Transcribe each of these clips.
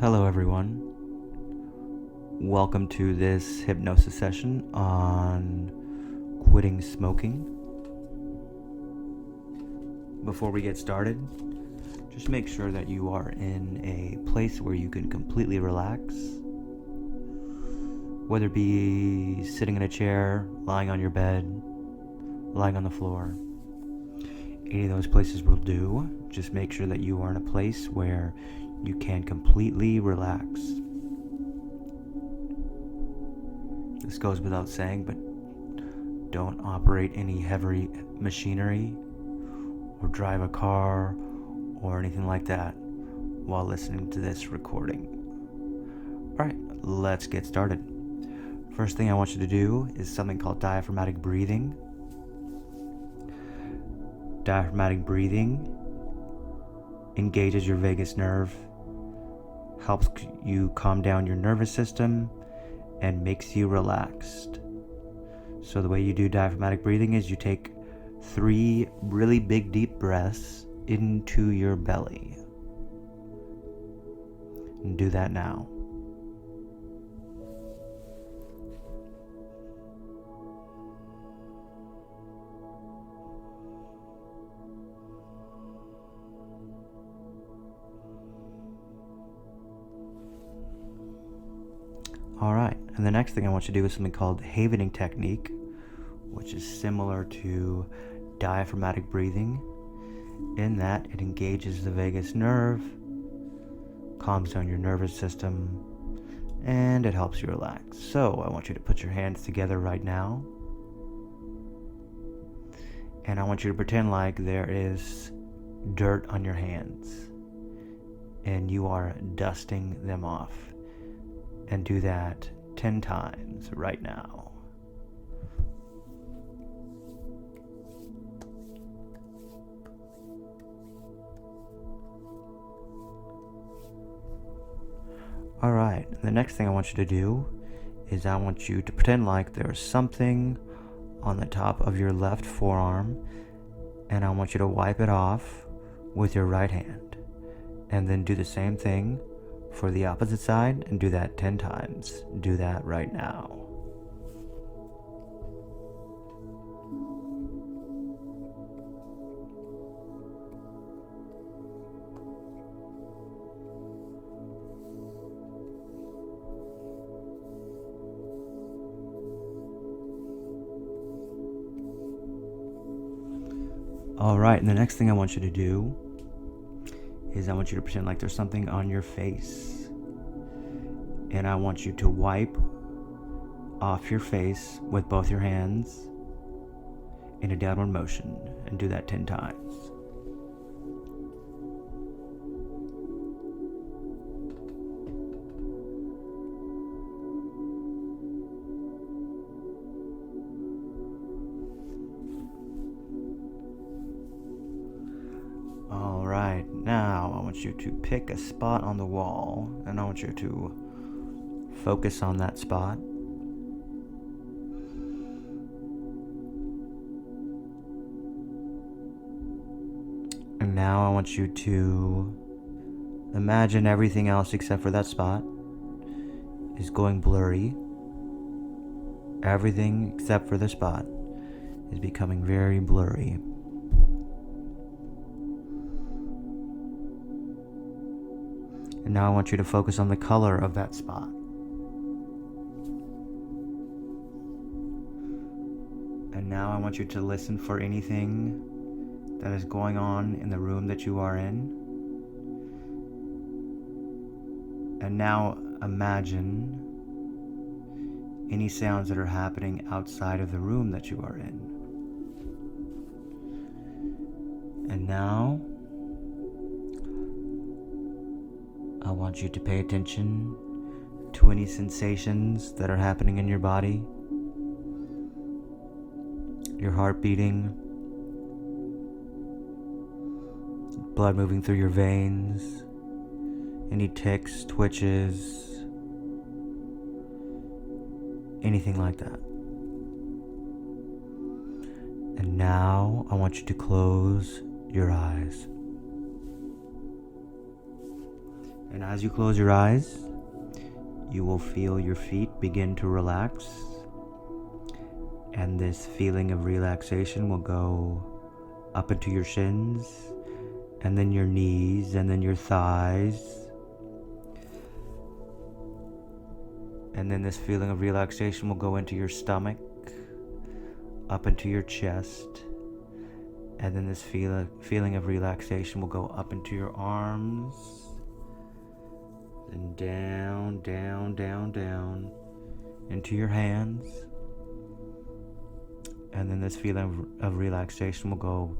Hello, everyone. Welcome to this hypnosis session on quitting smoking. Before we get started, just make sure that you are in a place where you can completely relax. Whether it be sitting in a chair, lying on your bed, lying on the floor. Any of those places will do. Just make sure that you are in a place where you can completely relax. This goes without saying, but don't operate any heavy machinery or drive a car or anything like that while listening to this recording. Alright, let's get started. First thing I want you to do is something called diaphragmatic breathing. Diaphragmatic breathing engages your vagus nerve, helps you calm down your nervous system, and makes you relaxed. So the way you do diaphragmatic breathing is you take 3 really big deep breaths into your belly. And do that now. Alright, and the next thing I want you to do is something called havening technique, which is similar to diaphragmatic breathing, in that it engages the vagus nerve, calms down your nervous system, and it helps you relax. So I want you to put your hands together right now, and I want you to pretend like there is dirt on your hands, and you are dusting them off. And do that 10 times right now. Alright, the next thing I want you to do is I want you to pretend like there's something on the top of your left forearm, and I want you to wipe it off with your right hand. And then do the same thing for the opposite side, and do that 10 times. Do that right now. Alright, and the next thing I want you to do is I want you to pretend like there's something on your face, and I want you to wipe off your face with both your hands in a downward motion, and do that 10 times. Alright, now I want you to pick a spot on the wall, and I want you to focus on that spot. And now I want you to imagine everything else except for that spot is going blurry. Everything except for the spot is becoming very blurry. And now I want you to focus on the color of that spot. And now I want you to listen for anything that is going on in the room that you are in. And now imagine any sounds that are happening outside of the room that you are in. And now I want you to pay attention to any sensations that are happening in your body. Your heart beating, blood moving through your veins, any tics, twitches, anything like that. And now I want you to close your eyes. And as you close your eyes, you will feel your feet begin to relax. And this feeling of relaxation will go up into your shins, and then your knees, and then your thighs. And then this feeling of relaxation will go into your stomach, up into your chest. And then this feeling of relaxation will go up into your arms, and down, down, down, down, into your hands. And then this feeling of relaxation will go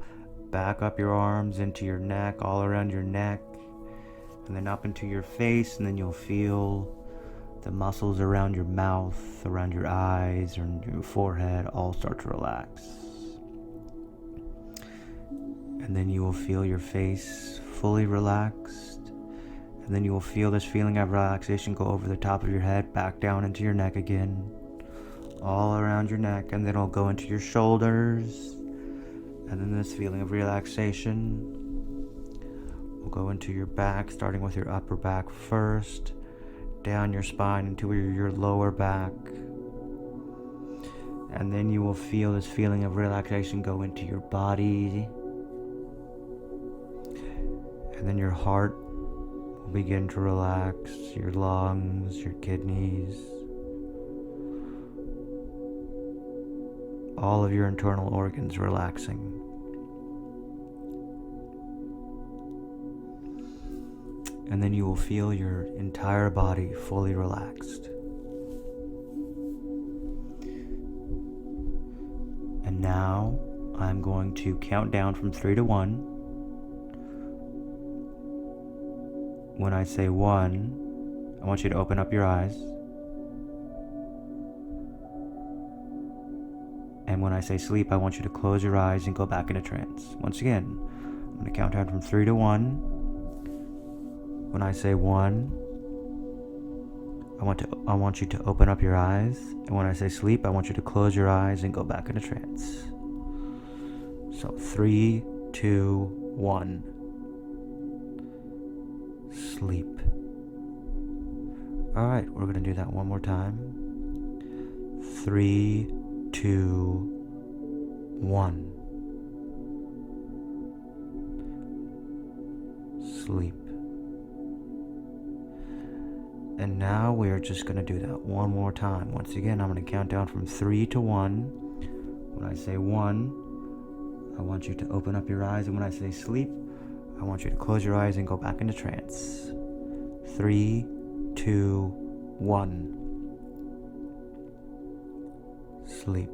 back up your arms, into your neck, all around your neck, and then up into your face. And then you'll feel the muscles around your mouth, around your eyes, and your forehead all start to relax. And then you will feel your face fully relaxed. And then you will feel this feeling of relaxation go over the top of your head, back down into your neck again, all around your neck, and then it'll go into your shoulders. And then this feeling of relaxation will go into your back, starting with your upper back first, down your spine into your lower back. And then you will feel this feeling of relaxation go into your body. And then your heart will begin to relax, your lungs, your kidneys, all of your internal organs relaxing. And then you will feel your entire body fully relaxed. And now I'm going to count down from 3 to 1. When I say 1, I want you to open up your eyes. And when I say sleep, I want you to close your eyes and go back into trance. Once again, I'm going to count down from 3 to 1. When I say 1, I want you to open up your eyes. And when I say sleep, I want you to close your eyes and go back into trance. So 3, 2, 1. Sleep. Alright, we're going to do that one more time. 3, 2, 1. Sleep. And now we are just going to do that one more time. Once again, I'm going to count down from 3 to 1. When I say 1, I want you to open up your eyes. And when I say sleep, I want you to close your eyes and go back into trance. 3, 2, 1. Sleep.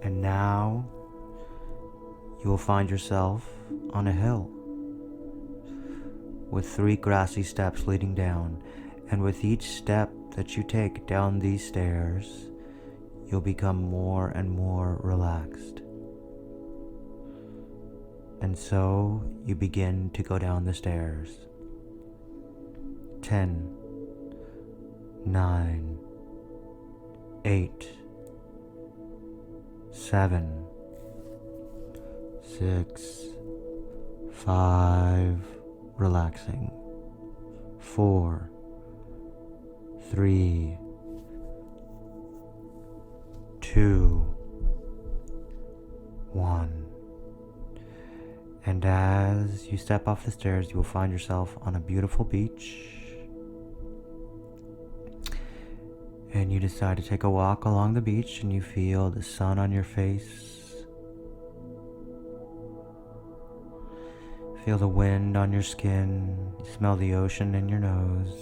And now you will find yourself on a hill with 3 grassy steps leading down. And with each step that you take down these stairs, you'll become more and more relaxed. And so you begin to go down the stairs. 10, 9, 8, 7, 6, 5, relaxing. 4, 3, 2, 1. And as you step off the stairs, you will find yourself on a beautiful beach. And you decide to take a walk along the beach, and you feel the sun on your face. Feel the wind on your skin. You smell the ocean in your nose.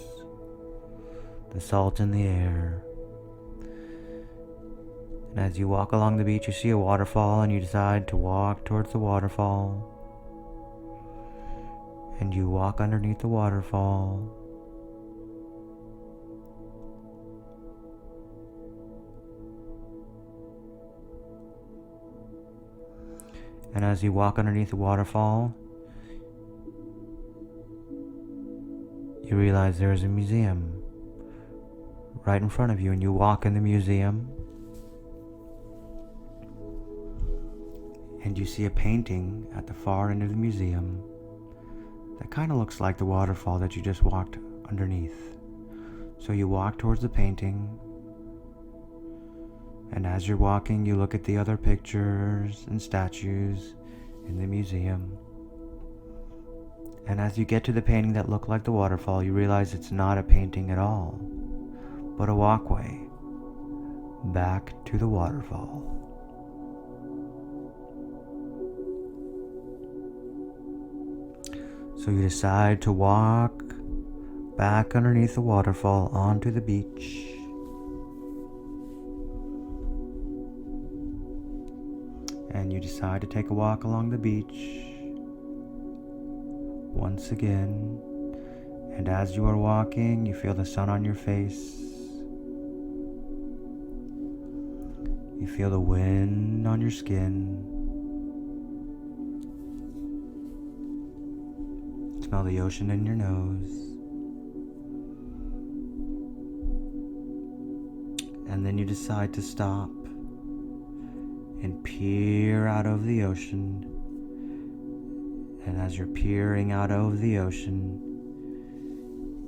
The salt in the air. And as you walk along the beach, you see a waterfall, and you decide to walk towards the waterfall. And you walk underneath the waterfall. And as you walk underneath the waterfall, you realize there is a museum right in front of you, and you walk in the museum. and you see a painting at the far end of the museum that kind of looks like the waterfall that you just walked underneath. So you walk towards the painting, and as you're walking, you look at the other pictures and statues in the museum. And as you get to the painting that looked like the waterfall, you realize it's not a painting at all, but a walkway back to the waterfall. So you decide to walk back underneath the waterfall onto the beach. And you decide to take a walk along the beach once again. And as you are walking, you feel the sun on your face. You feel the wind on your skin. Smell the ocean in your nose. And then you decide to stop and peer out over the ocean. And as you're peering out over the ocean,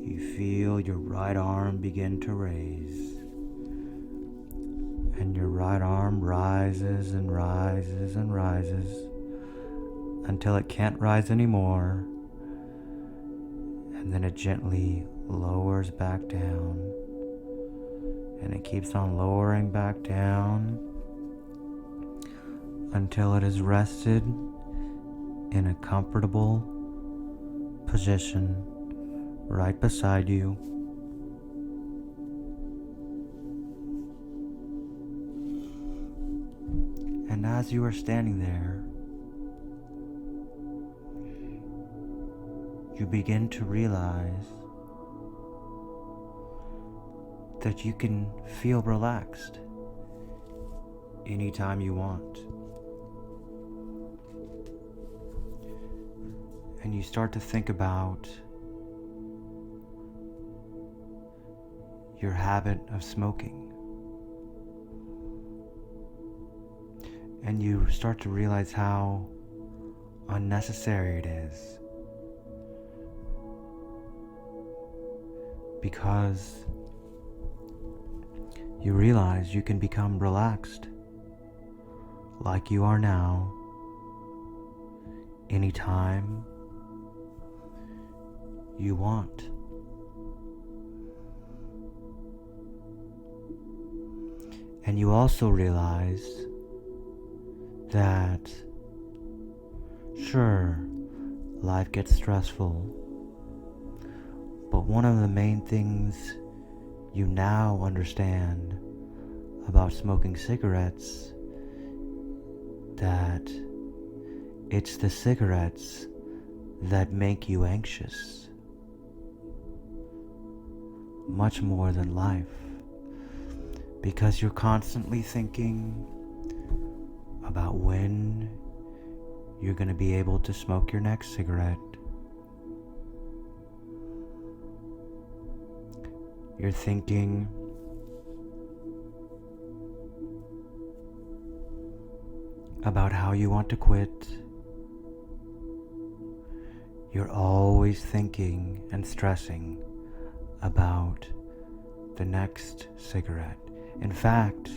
you feel your right arm begin to raise. And your right arm rises and rises and rises until it can't rise anymore. And then it gently lowers back down. And it keeps on lowering back down until it is rested in a comfortable position right beside you. And as you are standing there, you begin to realize that you can feel relaxed anytime you want. And you start to think about your habit of smoking. And you start to realize how unnecessary it is. Because you realize you can become relaxed like you are now anytime you want. And you also realize that, sure, life gets stressful, but one of the main things you now understand about smoking cigarettes, that it's the cigarettes that make you anxious much more than life, because you're constantly thinking about when you're going to be able to smoke your next cigarette. You're thinking about how you want to quit. You're always thinking and stressing about the next cigarette. In fact,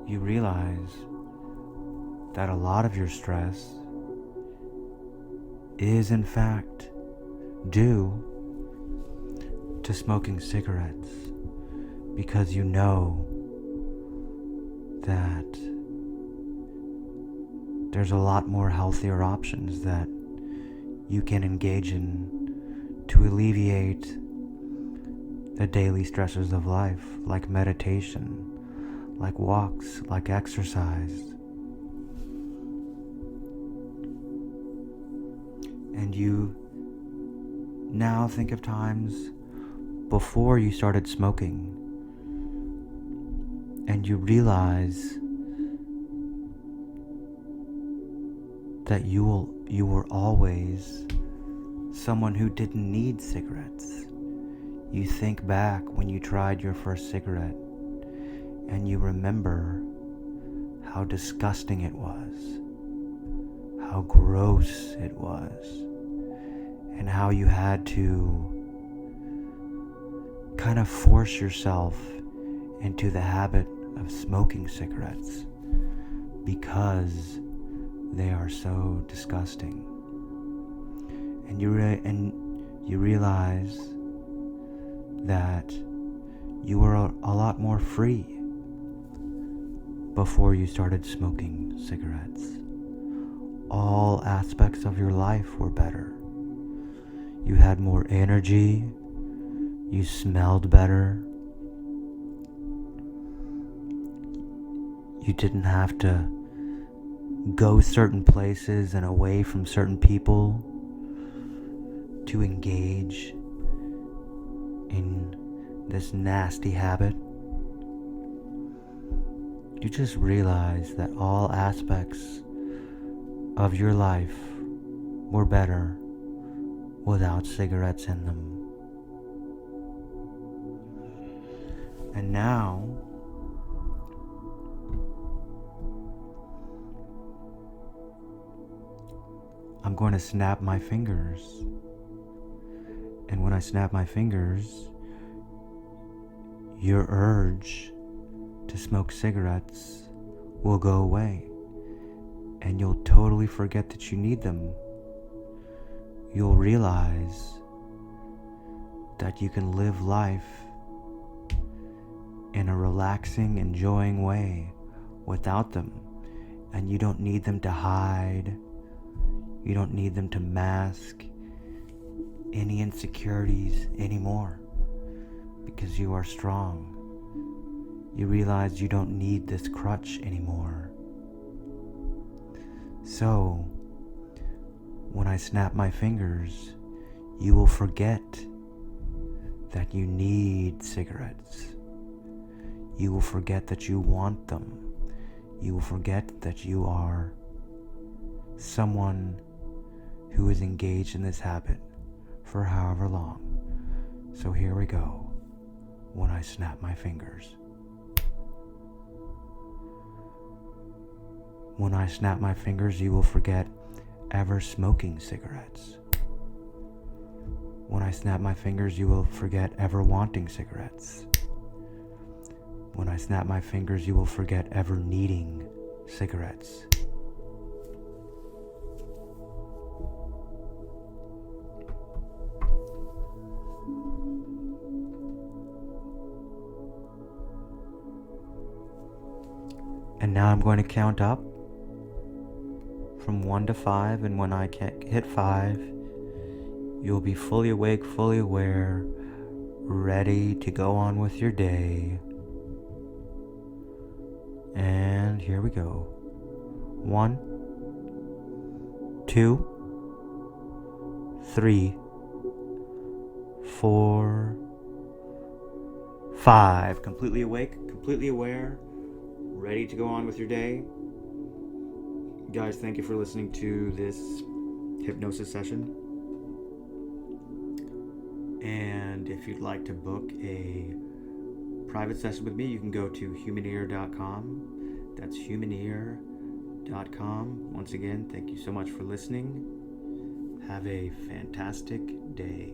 you realize that a lot of your stress is in fact due to smoking cigarettes, because you know that there's a lot more healthier options that you can engage in to alleviate the daily stresses of life, like meditation, like walks, like exercise. And you now think of times before you started smoking, and you realize that you were always someone who didn't need cigarettes. You think back when you tried your first cigarette, and you remember how disgusting it was, how gross it was, and how you had to kind of force yourself into the habit of smoking cigarettes because they are so disgusting. And you realize that you were a lot more free before you started smoking cigarettes. All aspects of your life were better. You had more energy. You smelled better. You didn't have to go certain places and away from certain people to engage in this nasty habit. You just realize that all aspects of your life were better without cigarettes in them. And now, I'm going to snap my fingers. And when I snap my fingers, your urge to smoke cigarettes will go away. And you'll totally forget that you need them. You'll realize that you can live life in a relaxing, enjoying way without them. And you don't need them to hide. You don't need them to mask any insecurities anymore, because you are strong. You realize you don't need this crutch anymore. So, when I snap my fingers, you will forget that you need cigarettes. You will forget that you want them. You will forget that you are someone who is engaged in this habit for however long. So here we go, when I snap my fingers. When I snap my fingers, you will forget ever smoking cigarettes. When I snap my fingers, you will forget ever wanting cigarettes. When I snap my fingers, you will forget ever needing cigarettes. And now I'm going to count up from 1 to 5, and when I hit 5, you'll be fully awake, fully aware, ready to go on with your day. And here we go. 1, 2, 3, 4, 5. Completely awake, completely aware, ready to go on with your day. Guys, thank you for listening to this hypnosis session. And if you'd like to book a private session with me, you can go to humanear.com. That's humanear.com. Once again, thank you so much for listening. Have a fantastic day.